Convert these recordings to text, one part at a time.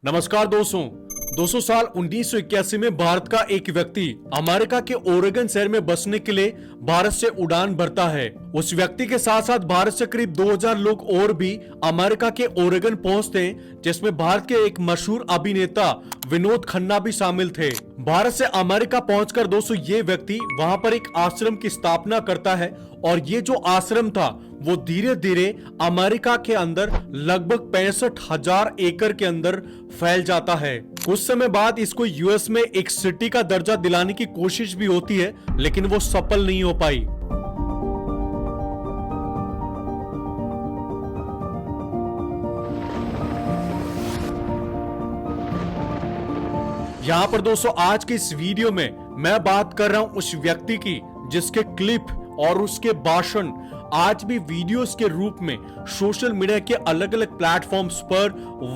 नमस्कार दोस्तों। 200 साल 1981 में भारत का एक व्यक्ति अमेरिका के ओरेगन शहर में बसने के लिए भारत से उड़ान भरता है। उस व्यक्ति के साथ साथ भारत से करीब 2000 लोग और भी अमेरिका के ओरेगन पहुंचते हैं, जिसमें भारत के एक मशहूर अभिनेता विनोद खन्ना भी शामिल थे। भारत से अमेरिका पहुंचकर दोस्तों ये व्यक्ति वहां पर एक आश्रम की स्थापना करता है और ये जो आश्रम था वो धीरे धीरे अमेरिका के अंदर लगभग 65,000 एकड़ के अंदर फैल जाता है। कुछ समय बाद इसको यूएस में एक सिटी का दर्जा दिलाने की कोशिश भी होती है, लेकिन वो सफल नहीं हो पाई। यहाँ पर दोस्तों आज के इस वीडियो में मैं बात कर रहा हूं उस व्यक्ति की जिसके क्लिप और उसके भाषण आज भी वीडियोस के रूप में सोशल मीडिया के अलग अलग प्लेटफॉर्म्स पर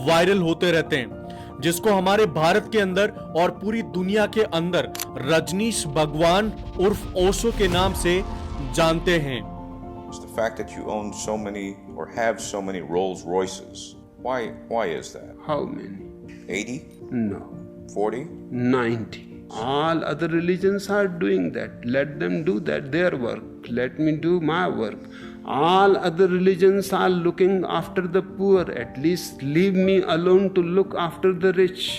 वायरल होते रहते हैं, जिसको हमारे भारत के अंदर और पूरी दुनिया के अंदर रजनीश भगवान उर्फ ओशो के नाम से जानते हैं। The fact that you own so many or have so many Rolls Royces, why is that? How many? 80? No. 40? 90. All other religions are doing that. Let them do that, their work. Let me do my work. All other religions are looking after the poor. At least leave me alone to look after the rich.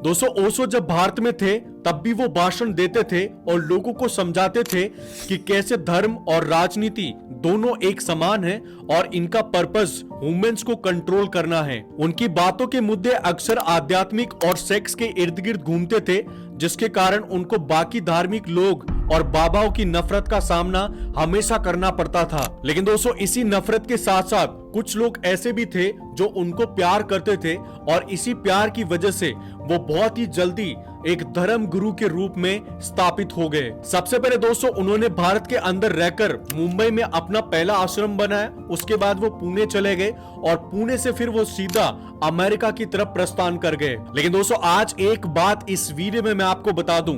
दोस्तों ओशो जब भारत में थे तब भी वो भाषण देते थे और लोगों को समझाते थे कि कैसे धर्म और राजनीति दोनों एक समान है और इनका पर्पस ह्यूमंस को कंट्रोल करना है। उनकी बातों के मुद्दे अक्सर आध्यात्मिक और सेक्स के इर्द गिर्द घूमते थे, जिसके कारण उनको बाकी धार्मिक लोग और बाबाओं की नफरत का सामना हमेशा करना पड़ता था। लेकिन दोस्तों इसी नफरत के साथ साथ कुछ लोग ऐसे भी थे जो उनको प्यार करते थे और इसी प्यार की वजह से वो बहुत ही जल्दी एक धर्म गुरु के रूप में स्थापित हो गए। सबसे पहले दोस्तों उन्होंने भारत के अंदर रहकर मुंबई में अपना पहला आश्रम बनाया। उसके बाद वो पुणे चले गए और पुणे से फिर वो सीधा अमेरिका की तरफ प्रस्थान कर गए। लेकिन दोस्तों आज एक बात इस वीडियो में मैं आपको बता दूं,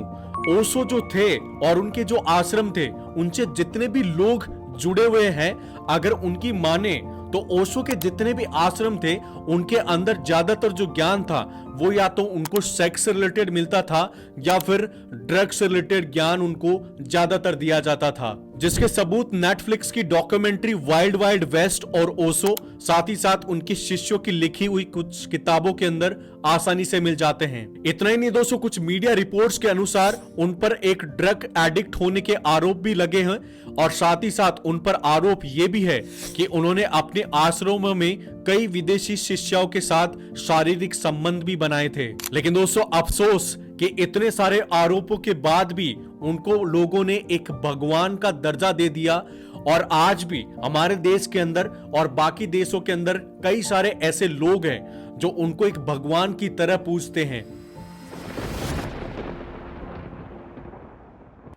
ओशो जो थे और उनके जो आश्रम थे उनसे जितने भी लोग जुड़े हुए हैं, अगर उनकी माने तो ओशो के जितने भी आश्रम थे उनके अंदर ज्यादातर जो ज्ञान था वो या तो उनको सेक्स से रिलेटेड मिलता था या फिर ड्रग्स से रिलेटेड ज्ञान उनको ज्यादातर दिया जाता था, जिसके सबूत नेटफ्लिक्स की डॉक्यूमेंट्री वाइल्ड वाइल्ड वेस्ट और ओशो साथ ही साथ उनके शिष्यों की लिखी हुई कुछ किताबों के अंदर आसानी से मिल जाते हैं। इतना ही नहीं दोस्तों, कुछ मीडिया रिपोर्ट्स के अनुसार उन पर एक ड्रग एडिक्ट होने के आरोप भी लगे हैं और साथ ही साथ उन पर आरोप ये भी है कि उन्होंने अपने आश्रमों में कई विदेशी शिष्यों के साथ शारीरिक संबंध भी बनाए थे। लेकिन दोस्तों अफसोस कि इतने सारे आरोपों के बाद भी उनको लोगों ने एक भगवान का दर्जा दे दिया और आज भी हमारे देश के अंदर और बाकी देशों के अंदर कई सारे ऐसे लोग हैं जो उनको एक भगवान की तरह पूजते हैं।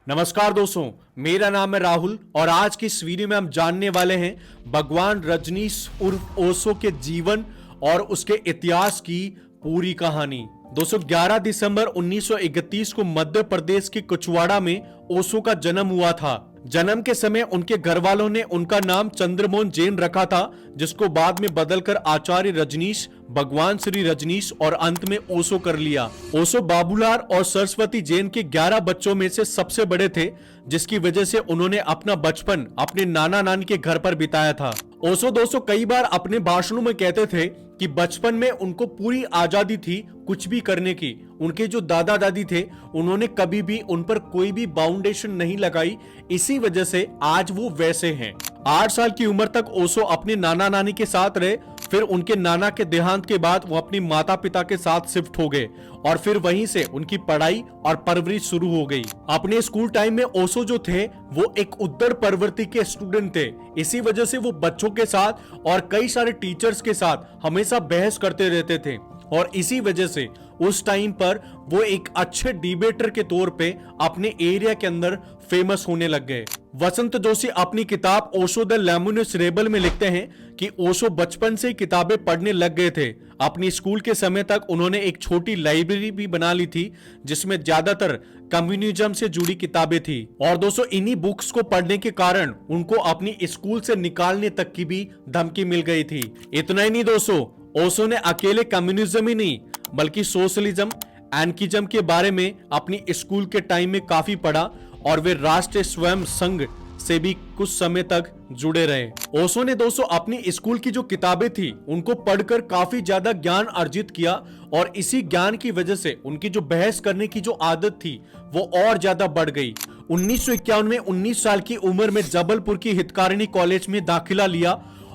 नमस्कार दोस्तों, मेरा नाम है राहुल और आज की इस वीडियो में हम जानने वाले हैं भगवान रजनीश उर्फ ओशो के जीवन और उसके इतिहास की पूरी कहानी। दोस्तों 11 दिसंबर 1931 को मध्य प्रदेश के कुचवाड़ा में ओशो का जन्म हुआ था। जन्म के समय उनके घर वालों ने उनका नाम चंद्रमोहन जैन रखा था, जिसको बाद में बदलकर आचार्य रजनीश, भगवान श्री रजनीश और अंत में ओशो कर लिया। ओशो बाबूलाल और सरस्वती जैन के 11 बच्चों में से सबसे बड़े थे, जिसकी वजह से उन्होंने अपना बचपन अपने नाना नानी के घर पर बिताया था। ओशो दोस्तों कई बार अपने भाषणों में कहते थे कि बचपन में उनको पूरी आजादी थी कुछ भी करने की। उनके जो दादा दादी थे उन्होंने कभी भी उन पर कोई भी बाउंडेशन नहीं लगाई, इसी वजह से आज वो वैसे हैं। 8 साल की उम्र तक ओशो अपने नाना नानी के साथ रहे, फिर उनके नाना के देहांत के बाद वो अपने माता पिता के साथ शिफ्ट हो गए और फिर वहीं से उनकी पढ़ाई और परवरिश शुरू हो गई। अपने स्कूल टाइम में ओशो जो थे वो एक उत्तर प्रवृत्ति के स्टूडेंट थे, इसी वजह से वो बच्चों के साथ और कई सारे टीचर्स के साथ हमेशा बहस करते रहते थे और इसी वजह से उस टाइम पर वो एक अच्छे डिबेटर के तौर पे अपने एरिया के अंदर फेमस होने लग गए। वसंत जोशी अपनी किताब ओशो द लेमोनियस रेबल में लिखते हैं कि ओशो बचपन से किताबें पढ़ने लग गए थे। अपनी स्कूल के समय तक उन्होंने एक छोटी लाइब्रेरी भी बना ली थी जिसमें ज्यादातर कम्युनिज्म से जुड़ी किताबें थी और दोस्तों इन्हीं बुक्स को पढ़ने के कारण उनको अपनी स्कूल से निकालने तक की भी धमकी मिल गई थी। इतना ही नहीं दोस्तों, ओशो ने अकेले कम्युनिज्म ही नहीं बल्कि सोशलिज्म, एनकिज्म के बारे में अपनी स्कूल के टाइम में काफी पढ़ा और वे राष्ट्रीय स्वयं संघ से भी कुछ समय तक जुड़े रहे। ओशो ने दोस्तों अपनी स्कूल की जो किताबें थी उनको पढ़कर काफी ज्यादा ज्ञान अर्जित किया और इसी ज्ञान की वजह से उनकी जो बहस करने की जो आदत थी वो और ज्यादा बढ़ गई। 1951 में 19 साल की उम्र में जबलपुर की हितकारिणी कॉलेज में दाखिला लिया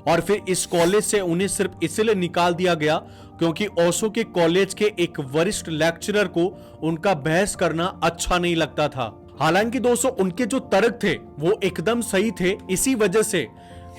और फिर इस कॉलेज से उन्हें सिर्फ इसलिए निकाल दिया गया क्योंकि ओशो के कॉलेज के एक वरिष्ठ लेक्चरर को उनका बहस करना अच्छा नहीं लगता था। हालांकि दोस्तों उनके जो तर्क थे वो एकदम सही थे, इसी वजह से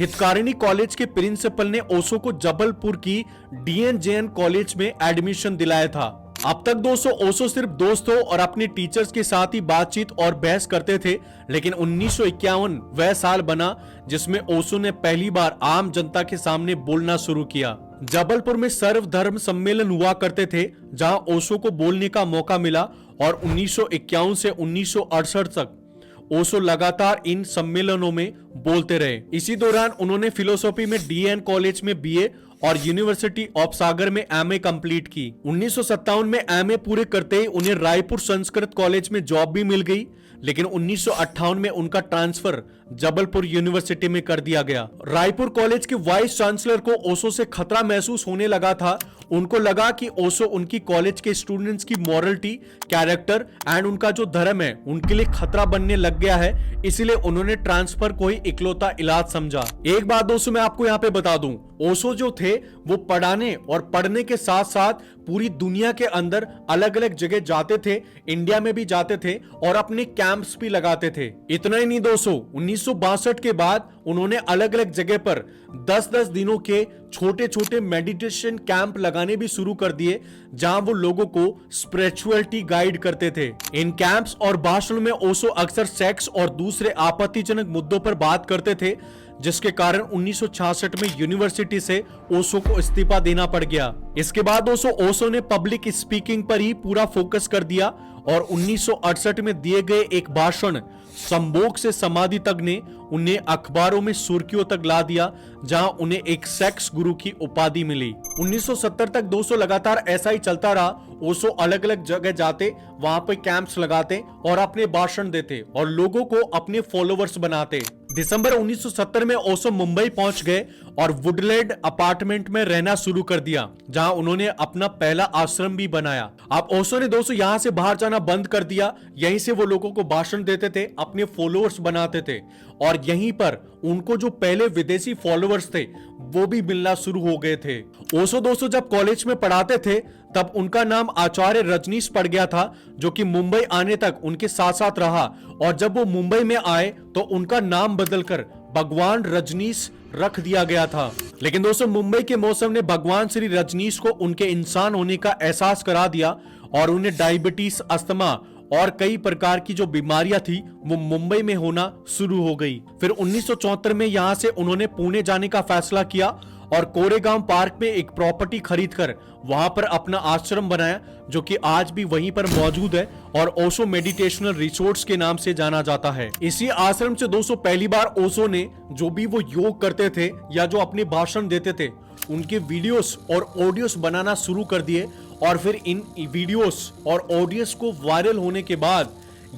हितकारिणी कॉलेज के प्रिंसिपल ने ओशो को जबलपुर की DNJN कॉलेज में एडमिशन दिलाया था। अब तक दोस्तों ओशो सिर्फ दोस्तों और अपने टीचर्स के साथ ही बातचीत और बहस करते थे, लेकिन 1951 वह साल बना जिसमें ओशो ने पहली बार आम जनता के सामने बोलना शुरू किया। जबलपुर में सर्वधर्म सम्मेलन हुआ करते थे जहां ओशो को बोलने का मौका मिला और 1951 से 1968 तक ओशो लगातार इन सम्मेलनों में बोलते रहे। इसी दौरान उन्होंने फिलोसॉफी में DN कॉलेज में BA और यूनिवर्सिटी ऑफ सागर में MA कंप्लीट की। 1957 में MA पूरे करते ही उन्हें रायपुर संस्कृत कॉलेज में जॉब भी मिल गई, लेकिन 1958 में उनका ट्रांसफर जबलपुर यूनिवर्सिटी में कर दिया गया। रायपुर कॉलेज के वाइस चांसलर को ओशो से खतरा महसूस होने लगा था। उनको लगा कि ओशो उनकी कॉलेज के स्टूडेंट्स की मॉरलिटी, कैरेक्टर एंड उनका जो धर्म है उनके लिए खतरा बनने लग गया है, इसलिए उन्होंने ट्रांसफर को ही इकलौता इलाज समझा। एक बात दोस्तों मैं आपको यहाँ पे बता दूं, ओशो जो थे वो पढ़ाने और पढ़ने के साथ साथ पूरी दुनिया के अंदर अलग अलग जगह जाते थे, इंडिया में भी जाते थे और अपने कैंप्स भी लगाते थे। इतना ही नहीं दोस्तों, 1962 के बाद उन्होंने अलग अलग जगह पर 10-10 दिनों के छोटे छोटे मेडिटेशन कैंप लगाने भी शुरू कर दिए जहां वो लोगों को स्पिरिचुअलिटी गाइड करते थे। इन कैंप्स और भाषण में ओशो अक्सर सेक्स और दूसरे आपत्तिजनक मुद्दों पर बात करते थे, जिसके कारण 1966 में यूनिवर्सिटी से ओशो को इस्तीफा देना पड़ गया। इसके बाद ओशो ने पब्लिक स्पीकिंग पर ही पूरा फोकस कर दिया और 1968 में दिए गए एक भाषण संभोग से समाधि तक ने उन्हें अखबारों में सुर्खियों तक ला दिया, जहां उन्हें एक सेक्स गुरु की उपाधि मिली। 1970 तक दोस्तों लगातार ऐसा ही चलता रहा। ओशो अलग अलग जगह जाते, वहां पे कैंप्स लगाते और अपने भाषण देते और लोगों को अपने फॉलोवर्स बनाते। दिसंबर 1970 में ओशो मुंबई पहुंच गए और वुडलैंड अपार्टमेंट में रहना शुरू कर दिया, जहां उन्होंने अपना पहला आश्रम भी बनाया। अब ओशो ने दोस्तों यहां से बाहर जाना बंद कर दिया। यहीं से वो लोगों को भाषण देते थे, अपने फॉलोअर्स बनाते थे और यहीं पर उनको जो पहले विदेशी फॉलोअर्स थे वो भी मिलना शुरू हो गए थे। ओशो दोस्तों जब कॉलेज में पढ़ाते थे तब उनका नाम आचार्य रजनीश पड़ गया था, जो कि मुंबई आने तक उनके साथ साथ रहा और जब वो मुंबई में आए तो उनका नाम बदलकर भगवान रजनीश रख दिया गया था। लेकिन दोस्तों मुंबई के मौसम ने भगवान श्री रजनीश को उनके इंसान होने का एहसास करा दिया और उन्हें डायबिटीज, अस्थमा और कई प्रकार की जो बीमारियां थी वो मुंबई में होना शुरू हो गई। फिर 1974 में यहां से उन्होंने पुणे जाने का फैसला किया और कोरेगांव पार्क में एक प्रॉपर्टी खरीदकर वहां पर अपना आश्रम बनाया, जो कि आज भी वहीं पर मौजूद है और ओशो मेडिटेशनल रिसोर्ट्स के नाम से जाना जाता है। इसी आश्रम से दोस्तों पहली बार ओशो ने जो भी वो योग करते थे या जो अपने भाषण देते थे उनके वीडियोस और ऑडियोस बनाना शुरू कर दिए और फिर इन वीडियोस और ऑडियोस को वायरल होने के बाद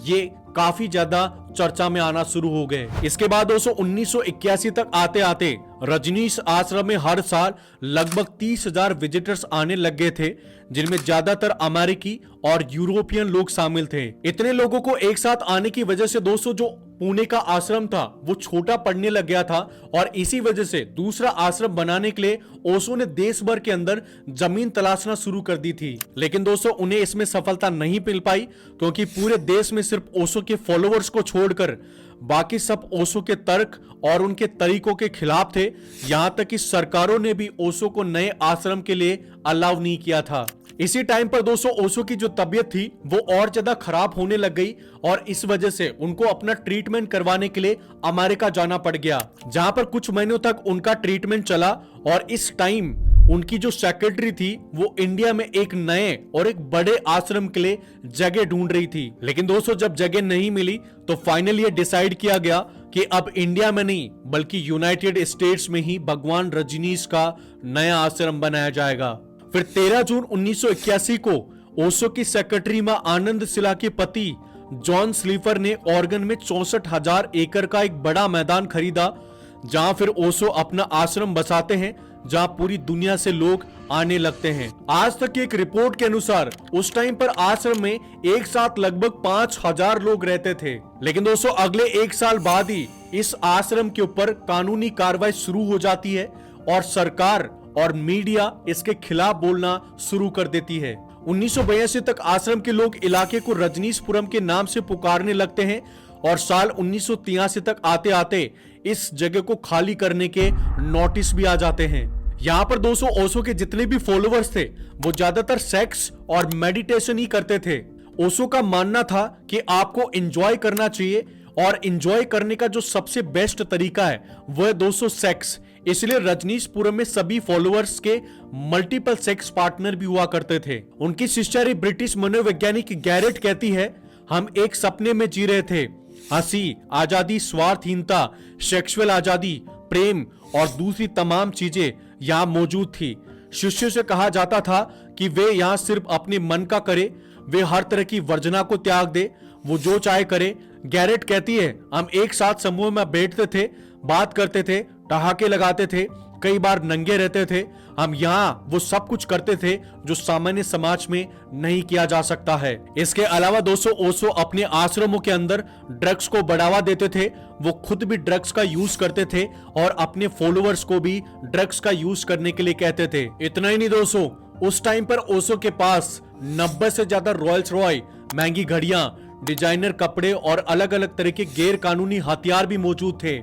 ये काफी ज्यादा चर्चा में आना शुरू हो गए। इसके बाद दोस्तों 1981 तक आते आते रजनीश आश्रम में हर साल लगभग 30,000 विजिटर्स आने लग गए थे, जिनमें ज्यादातर अमेरिकी और यूरोपियन लोग शामिल थे। इतने लोगों को एक साथ आने की वजह से दोस्तों जो पुणे का आश्रम था वो छोटा पड़ने लग गया था और इसी वजह से दूसरा आश्रम बनाने के लिए ओशो ने देश भर के अंदर जमीन तलाशना शुरू कर दी थी। लेकिन दोस्तों उन्हें इसमें सफलता नहीं मिल पाई क्योंकि पूरे देश में सिर्फ ओशो के फॉलोअर्स को छोड़कर बाकी सब ओशो के तर्क और उनके तरीकों के खिलाफ थे। यहां तक कि सरकारों ने भी ओशो को नए आश्रम के लिए अलाउ नहीं किया था। इसी टाइम पर दोस्तों ओशो की जो तबीयत थी वो और ज्यादा खराब होने लग गई और इस वजह से उनको अपना ट्रीटमेंट करवाने के लिए अमेरिका जाना पड़ गया, जहां पर कुछ महीनों तक उनका ट्रीटमेंट चला और इस टाइम उनकी जो सेक्रेटरी थी वो इंडिया में एक नए और एक बड़े आश्रम के लिए जगह ढूंढ रही थी। लेकिन दोस्तों जब जगह नहीं मिली तो फाइनली ये डिसाइड किया गया कि अब इंडिया में नहीं बल्कि यूनाइटेड स्टेट्स में ही भगवान रजनीश का नया आश्रम बनाया जाएगा। फिर 13 जून 1981 को ओशो की सेक्रेटरी मां आनंद शिला के पति जॉन स्लीफर ने ऑर्गन में 64,000 एकड़ का एक बड़ा मैदान खरीदा, जहां फिर ओशो अपना आश्रम बसाते हैं, जहां पूरी दुनिया से लोग आने लगते हैं। आज तक की एक रिपोर्ट के अनुसार उस टाइम पर आश्रम में एक साथ लगभग 5,000 लोग रहते थे। लेकिन दोस्तों अगले एक साल बाद ही इस आश्रम के ऊपर कानूनी कार्रवाई शुरू हो जाती है और सरकार और मीडिया इसके खिलाफ बोलना शुरू कर देती है। 1982 तक आश्रम के लोग इलाके को रजनीशपुरम के नाम से पुकारने लगते हैं और साल 1983 तक आते आते इस जगह को खाली करने के नोटिस भी आ जाते हैं। यहाँ पर दोस्तों ओशो के जितने भी फॉलोअर्स थे वो ज्यादातर सेक्स और मेडिटेशन ही करते थे। ओशो का मानना था कि आपको एंजॉय करना चाहिए और एंजॉय करने का जो सबसे बेस्ट तरीका है वो है दोस्तों सेक्स। इसलिए रजनीशपुरम में सभी फॉलोअर्स के मल्टीपल सेक्स पार्टनर भी हुआ करते थे। उनकी सिस्टर ब्रिटिश मनोवैज्ञानिक गैरेट कहती है, हम एक सपने में जी रहे थे। हंसी, आजादी, स्वार्थहीनता, सेक्सुअल आजादी, प्रेम और दूसरी तमाम चीजें यहाँ मौजूद थी। शिष्यों से कहा जाता था कि वे यहाँ सिर्फ अपने मन का करे, वे हर तरह की वर्जना को त्याग दे, वो जो चाहे करे। गैरेट कहती है, हम एक साथ समूह में बैठते थे, बात करते थे, ठहाके लगाते थे, कई बार नंगे रहते थे। हम यहाँ वो सब कुछ करते थे जो सामान्य समाज में नहीं किया जा सकता है। इसके अलावा दोस्तों ओशो अपने आश्रमों के अंदर ड्रग्स को बढ़ावा देते थे। वो खुद भी ड्रग्स का यूज करते थे और अपने फॉलोअर्स को भी ड्रग्स का यूज करने के लिए कहते थे। इतना ही नहीं दोस्तों, उस टाइम पर ओशो के पास 90 से ज्यादा रॉयल्स रॉय, महंगी घड़ियां, डिजाइनर कपड़े और अलग अलग तरह के गैर कानूनी हथियार भी मौजूद थे।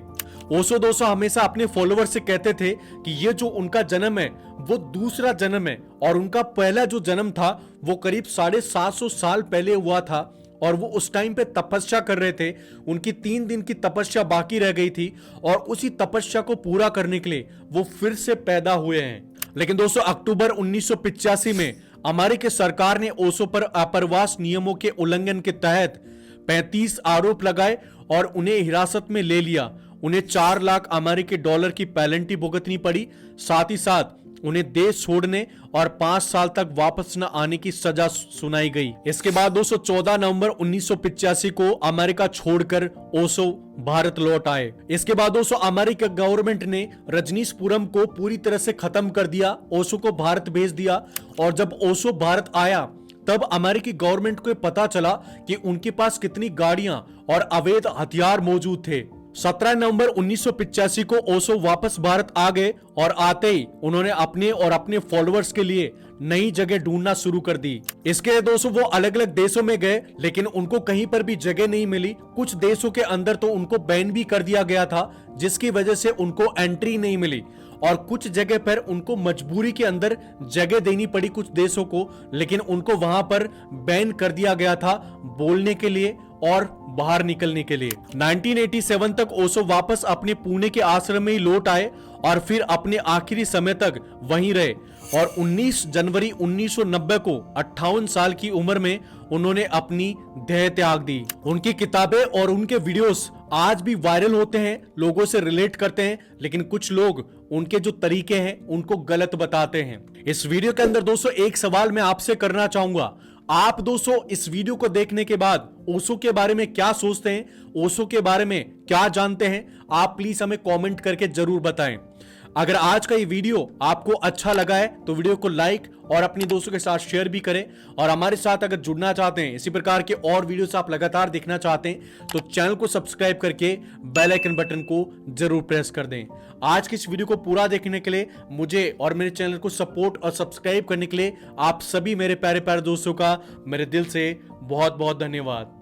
ओशो दोस्तों हमेशा अपने फॉलोअर्स से कहते थे कि ये जो उनका जन्म है वो दूसरा जन्म है और उनका पहला जो जन्म था वो करीब 750 साल पहले हुआ था और वो उस टाइम पे तपस्या कर रहे थे। उनकी 3 दिन की तपस्या बाकी रह गई थी और उसी तपस्या को पूरा करने के लिए वो फिर से पैदा हुए हैं। लेकिन दोस्तों अक्टूबर 1985 में अमेरिकी सरकार ने ओशो पर आप्रवास नियमों के उल्लंघन के तहत 35 आरोप लगाए और उन्हें हिरासत में ले लिया। उन्हें 4 लाख अमेरिकी डॉलर की पेनल्टी भुगतनी पड़ी। साथ ही साथ उन्हें देश छोड़ने और 5 साल तक वापस न आने की सजा सुनाई गई। इसके बाद दोस्तों 14 नवंबर 1985 को अमेरिका छोड़कर ओशो भारत लौट आए। इसके बाद दोस्तों अमेरिका गवर्नमेंट ने रजनीशपुरम को पूरी तरह से खत्म कर दिया, ओशो को भारत भेज दिया। और जब ओशो भारत आया तब अमेरिकी गवर्नमेंट को पता चला कि उनके पास कितनी गाड़ियां और अवैध हथियार मौजूद थे। 17 नवंबर 1985 को ओशो वापस भारत आ गए और आते ही उन्होंने अपने और अपने फॉलोअर्स के लिए नई जगह ढूंढना शुरू कर दी। इसके दोस्तों वो अलग अलग देशों में गए लेकिन उनको कहीं पर भी जगह नहीं मिली। कुछ देशों के अंदर तो उनको बैन भी कर दिया गया था जिसकी वजह से उनको एंट्री नहीं मिली और कुछ जगह पर उनको मजबूरी के अंदर जगह देनी पड़ी कुछ देशों को, लेकिन उनको वहां पर बैन कर दिया गया था बोलने के लिए और बाहर निकलने के लिए। 1987 तक ओशो वापस अपने पुणे के आश्रम में ही लौट आए और फिर अपने आखिरी समय तक वहीं रहे और 19 जनवरी 1990 को 58 साल की उम्र में उन्होंने अपनी देह त्याग दी। उनकी किताबें और उनके वीडियोस आज भी वायरल होते हैं, लोगों से रिलेट करते हैं, लेकिन कुछ लोग उनके जो तरीके हैं उनको गलत बताते हैं। इस वीडियो के अंदर दोस्तों एक सवाल मैं आपसे करना चाहूंगा, आप दोस्तों इस वीडियो को देखने के बाद ओशो के बारे में क्या सोचते हैं, ओशो के बारे में क्या जानते हैं, आप प्लीज हमें कमेंट करके जरूर बताएं। अगर आज का ये वीडियो आपको अच्छा लगा है तो वीडियो को लाइक और अपने दोस्तों के साथ शेयर भी करें और हमारे साथ अगर जुड़ना चाहते हैं, इसी प्रकार के और वीडियोस आप लगातार देखना चाहते हैं तो चैनल को सब्सक्राइब करके बेल आइकन बटन को जरूर प्रेस कर दें। आज की इस वीडियो को पूरा देखने के लिए मुझे और मेरे चैनल को सपोर्ट और सब्सक्राइब करने के लिए आप सभी मेरे प्यारे प्यारे दोस्तों का मेरे दिल से बहुत बहुत धन्यवाद।